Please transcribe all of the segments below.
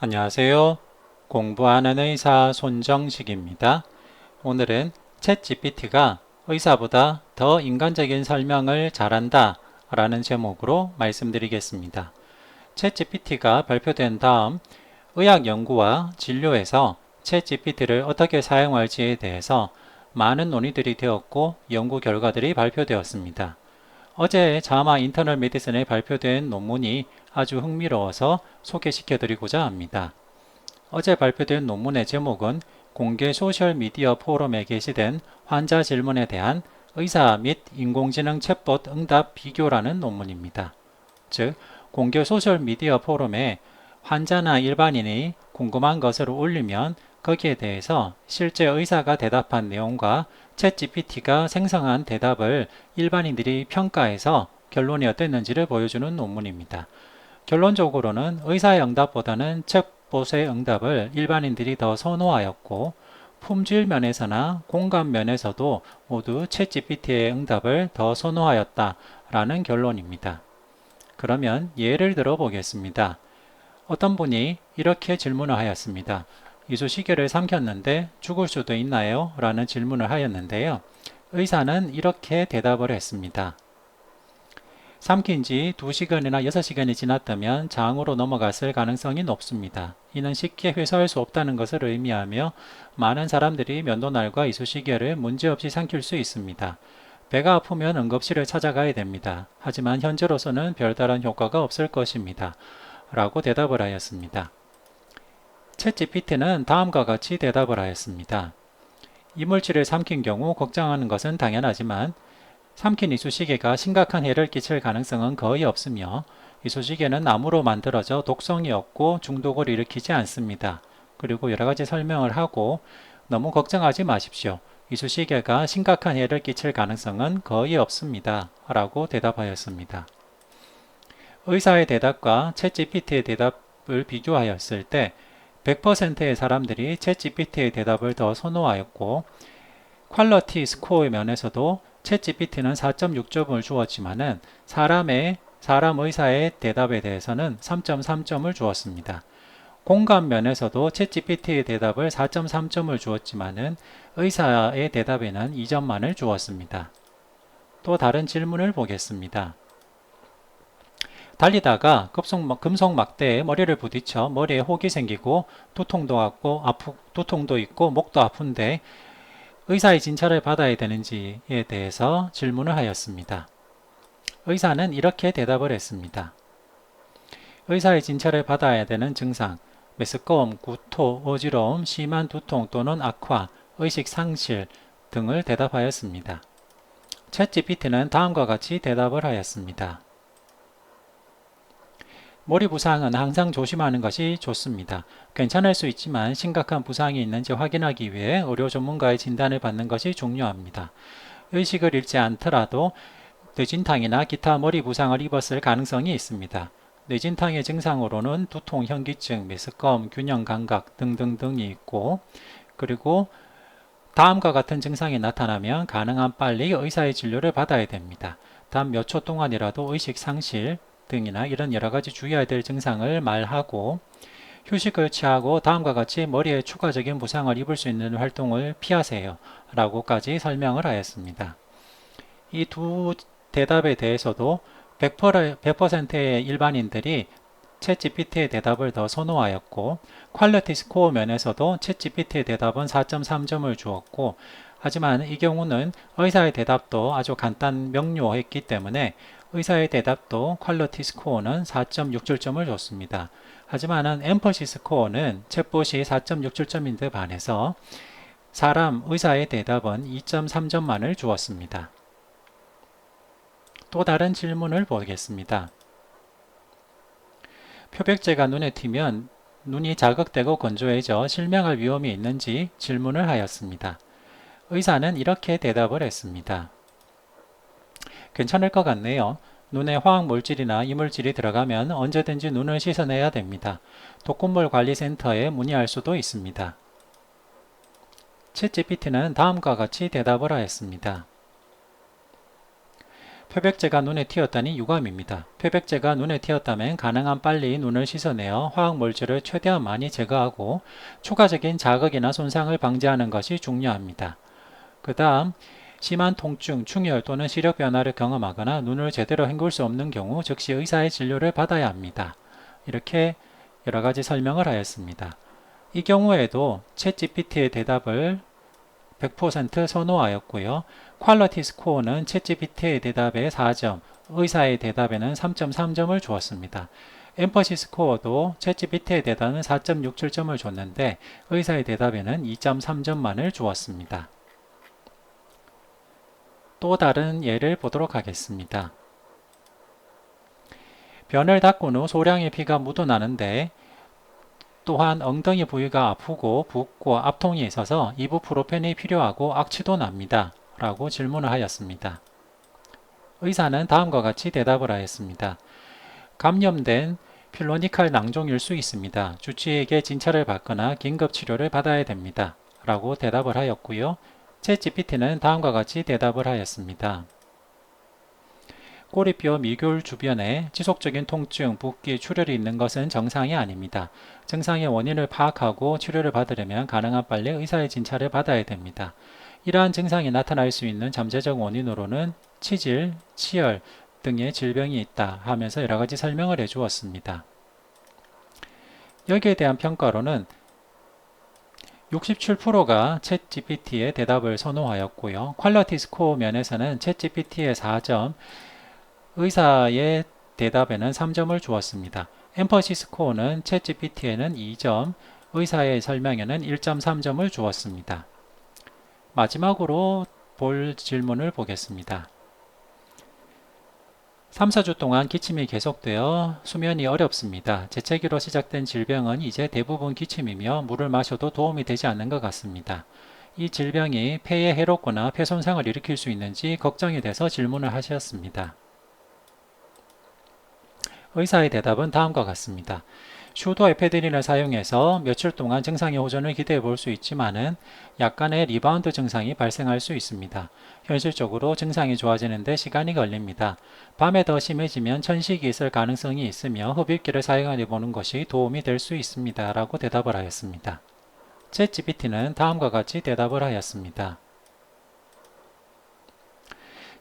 안녕하세요. 공부하는 의사 손정식입니다. 오늘은 챗GPT가 의사보다 더 인간적인 설명을 잘한다 라는 제목으로 말씀드리겠습니다. 챗GPT가 발표된 다음 의학 연구와 진료에서 챗GPT를 어떻게 사용할지에 대해서 많은 논의들이 되었고 연구 결과들이 발표되었습니다. 어제 자마 인터널 메디슨에 발표된 논문이 아주 흥미로워서 소개시켜 드리고자 합니다. 어제 발표된 논문의 제목은 공개 소셜미디어 포럼에 게시된 환자 질문에 대한 의사 및 인공지능 챗봇 응답 비교라는 논문입니다. 즉, 공개 소셜미디어 포럼에 환자나 일반인이 궁금한 것을 올리면 거기에 대해서 실제 의사가 대답한 내용과 챗GPT가 생성한 대답을 일반인들이 평가해서 결론이 어땠는지를 보여주는 논문입니다. 결론적으로는 의사의 응답보다는 챗봇의 응답을 일반인들이 더 선호하였고 품질 면에서나 공감 면에서도 모두 챗GPT의 응답을 더 선호하였다라는 결론입니다. 그러면 예를 들어 보겠습니다. 어떤 분이 이렇게 질문을 하였습니다. 이쑤시개를 삼켰는데 죽을 수도 있나요? 라는 질문을 하였는데요. 의사는 이렇게 대답을 했습니다. 삼킨 지 2시간이나 6시간이 지났다면 장으로 넘어갔을 가능성이 높습니다. 이는 쉽게 회수할 수 없다는 것을 의미하며 많은 사람들이 면도날과 이쑤시개를 문제없이 삼킬 수 있습니다. 배가 아프면 응급실을 찾아가야 됩니다. 하지만 현재로서는 별다른 효과가 없을 것입니다. 라고 대답을 하였습니다. 챗GPT는 다음과 같이 대답을 하였습니다. 이물질을 삼킨 경우 걱정하는 것은 당연하지만 삼킨 이쑤시개가 심각한 해를 끼칠 가능성은 거의 없으며 이쑤시개는 나무로 만들어져 독성이 없고 중독을 일으키지 않습니다. 그리고 여러 가지 설명을 하고 너무 걱정하지 마십시오. 이쑤시개가 심각한 해를 끼칠 가능성은 거의 없습니다. 라고 대답하였습니다. 의사의 대답과 챗GPT의 대답을 비교하였을 때 100%의 사람들이 챗GPT의 대답을 더 선호하였고 퀄리티 스코어의 면에서도 챗GPT는 4.6점을 주었지만은 사람 의사의 대답에 대해서는 3.3점을 주었습니다. 공감 면에서도 챗GPT의 대답을 4.3점을 주었지만은 의사의 대답에는 2점만을 주었습니다. 또 다른 질문을 보겠습니다. 달리다가 금속 막대에 머리를 부딪혀 머리에 혹이 생기고 두통도 있고 목도 아픈데 의사의 진찰을 받아야 되는지에 대해서 질문을 하였습니다. 의사는 이렇게 대답을 했습니다. 의사의 진찰을 받아야 되는 증상, 메스꺼움, 구토, 어지러움, 심한 두통 또는 악화, 의식 상실 등을 대답하였습니다. 챗GPT는 다음과 같이 대답을 하였습니다. 머리 부상은 항상 조심하는 것이 좋습니다. 괜찮을 수 있지만 심각한 부상이 있는지 확인하기 위해 의료 전문가의 진단을 받는 것이 중요합니다. 의식을 잃지 않더라도 뇌진탕이나 기타 머리 부상을 입었을 가능성이 있습니다. 뇌진탕의 증상으로는 두통, 현기증, 메스꺼움, 균형 감각 등등등이 있고 그리고 다음과 같은 증상이 나타나면 가능한 빨리 의사의 진료를 받아야 됩니다. 단 몇 초 동안이라도 의식 상실 등이나 이런 여러 가지 주의해야 될 증상을 말하고 휴식을 취하고 다음과 같이 머리에 추가적인 부상을 입을 수 있는 활동을 피하세요. 라고까지 설명을 하였습니다. 이 두 대답에 대해서도 100%의 일반인들이 챗GPT의 대답을 더 선호하였고 퀄리티 스코어 면에서도 챗GPT의 대답은 4.3점을 주었고 하지만 이 경우는 의사의 대답도 아주 간단 명료했기 때문에 의사의 대답도 퀄리티 스코어는 4.67점을 줬습니다. 하지만 엠퍼시 스코어는 챗봇이 4.67점인데 반해서 의사의 대답은 2.3점만을 주었습니다. 또 다른 질문을 보겠습니다. 표백제가 눈에 튀면 눈이 자극되고 건조해져 실명할 위험이 있는지 질문을 하였습니다. 의사는 이렇게 대답을 했습니다. 괜찮을 것 같네요. 눈에 화학물질이나 이물질이 들어가면 언제든지 눈을 씻어내야 됩니다. 독극물 관리센터에 문의할 수도 있습니다. 챗GPT는 다음과 같이 대답을 하였습니다. 표백제가 눈에 튀었다니 유감입니다. 표백제가 눈에 튀었다면 가능한 빨리 눈을 씻어내어 화학물질을 최대한 많이 제거하고 추가적인 자극이나 손상을 방지하는 것이 중요합니다. 그 다음 심한 통증, 충혈 또는 시력 변화를 경험하거나 눈을 제대로 헹굴 수 없는 경우 즉시 의사의 진료를 받아야 합니다. 이렇게 여러 가지 설명을 하였습니다. 이 경우에도 챗GPT의 대답을 100% 선호하였고요. 퀄리티 스코어는 챗GPT의 대답에 4점, 의사의 대답에는 3.3점을 주었습니다. 엠퍼시 스코어도 챗GPT의 대답은 4.67점을 줬는데 의사의 대답에는 2.3점만을 주었습니다. 또 다른 예를 보도록 하겠습니다. 변을 닦은 후 소량의 피가 묻어나는데 또한 엉덩이 부위가 아프고 붓고 압통이 있어서 이부프로펜이 필요하고 악취도 납니다. 라고 질문을 하였습니다. 의사는 다음과 같이 대답을 하였습니다. 감염된 필로니칼 낭종일 수 있습니다. 주치의에게 진찰을 받거나 긴급 치료를 받아야 됩니다. 라고 대답을 하였고요. 챗GPT는 다음과 같이 대답을 하였습니다. 꼬리뼈 미교울 주변에 지속적인 통증, 붓기, 출혈이 있는 것은 정상이 아닙니다. 증상의 원인을 파악하고 치료를 받으려면 가능한 빨리 의사의 진찰을 받아야 됩니다. 이러한 증상이 나타날 수 있는 잠재적 원인으로는 치질, 치열 등의 질병이 있다 하면서 여러 가지 설명을 해주었습니다. 여기에 대한 평가로는 67%가 챗GPT의 대답을 선호하였고요. 퀄리티 스코어 면에서는 챗GPT의 4점, 의사의 대답에는 3점을 주었습니다. 엠퍼시 스코어는 챗GPT에는 2점, 의사의 설명에는 1.3점을 주었습니다. 마지막으로 볼 질문을 보겠습니다. 3, 4주 동안 기침이 계속되어 수면이 어렵습니다. 재채기로 시작된 질병은 이제 대부분 기침이며 물을 마셔도 도움이 되지 않는 것 같습니다. 이 질병이 폐에 해롭거나 폐 손상을 일으킬 수 있는지 걱정이 돼서 질문을 하셨습니다. 의사의 대답은 다음과 같습니다. 슈도에페드린을 사용해서 며칠 동안 증상의 호전을 기대해 볼 수 있지만은 약간의 리바운드 증상이 발생할 수 있습니다. 현실적으로 증상이 좋아지는 데 시간이 걸립니다. 밤에 더 심해지면 천식이 있을 가능성이 있으며 흡입기를 사용해 보는 것이 도움이 될 수 있습니다. 라고 대답을 하였습니다. 챗GPT는 다음과 같이 대답을 하였습니다.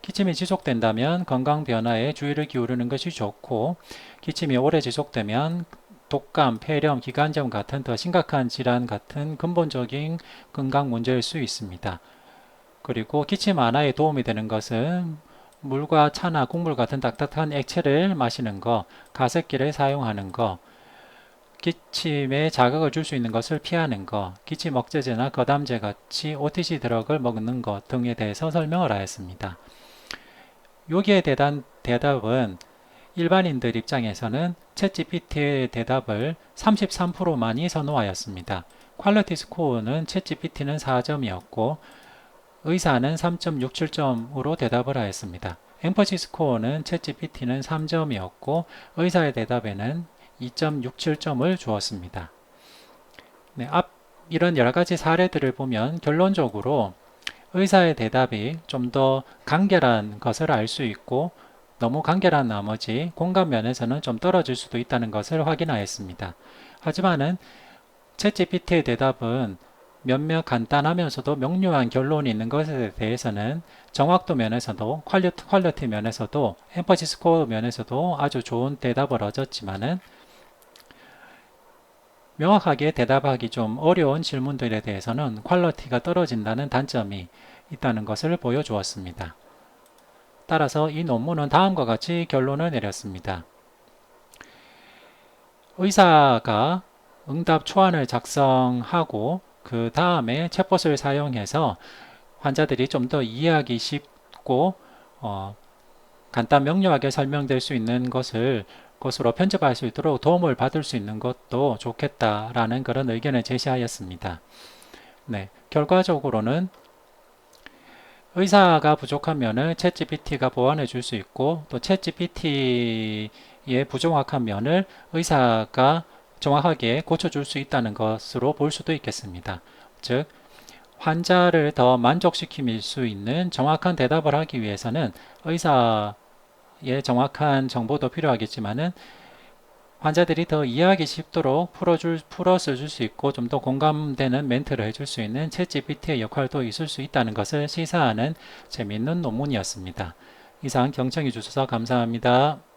기침이 지속된다면 건강 변화에 주의를 기울이는 것이 좋고 기침이 오래 지속되면 독감, 폐렴, 기관지염 같은 더 심각한 질환 같은 근본적인 건강 문제일 수 있습니다. 그리고 기침 완화에 도움이 되는 것은 물과 차나 국물 같은 딱딱한 액체를 마시는 것, 가습기를 사용하는 것, 기침에 자극을 줄 수 있는 것을 피하는 것, 기침 억제제나 거담제 같이 OTC 드럭을 먹는 것 등에 대해서 설명을 하였습니다. 여기에 대한 대답은 일반인들 입장에서는 챗GPT의 대답을 33%만이 선호하였습니다. 퀄리티 스코어는 챗GPT는 4점이었고 의사는 3.67점으로 대답을 하였습니다. 엠퍼시 스코어는 챗GPT는 3점이었고 의사의 대답에는 2.67점을 주었습니다. 네, 이런 여러 가지 사례들을 보면 결론적으로 의사의 대답이 좀 더 간결한 것을 알 수 있고 너무 간결한 나머지 공감 면에서는 좀 떨어질 수도 있다는 것을 확인하였습니다. 하지만은 챗GPT의 대답은 몇몇 간단하면서도 명료한 결론이 있는 것에 대해서는 정확도 면에서도 퀄리티 면에서도 엠퍼시 스코어 면에서도 아주 좋은 대답을 얻었지만은 명확하게 대답하기 좀 어려운 질문들에 대해서는 퀄리티가 떨어진다는 단점이 있다는 것을 보여주었습니다. 따라서 이 논문은 다음과 같이 결론을 내렸습니다. 의사가 응답 초안을 작성하고 그 다음에 챗봇을 사용해서 환자들이 좀 더 이해하기 쉽고 간단 명료하게 설명될 수 있는 것으로 편집할 수 있도록 도움을 받을 수 있는 것도 좋겠다라는 그런 의견을 제시하였습니다. 네, 결과적으로는 의사가 부족한 면을 챗GPT가 보완해 줄 수 있고 또 챗GPT의 부정확한 면을 의사가 정확하게 고쳐줄 수 있다는 것으로 볼 수도 있겠습니다. 즉 환자를 더 만족시킬 수 있는 정확한 대답을 하기 위해서는 의사가 환자의 정확한 정보도 필요하겠지만은 환자들이 더 이해하기 쉽도록 풀어서 줄 수 있고 좀 더 공감되는 멘트를 해줄 수 있는 챗GPT의 역할도 있을 수 있다는 것을 시사하는 재미있는 논문이었습니다. 이상 경청해 주셔서 감사합니다.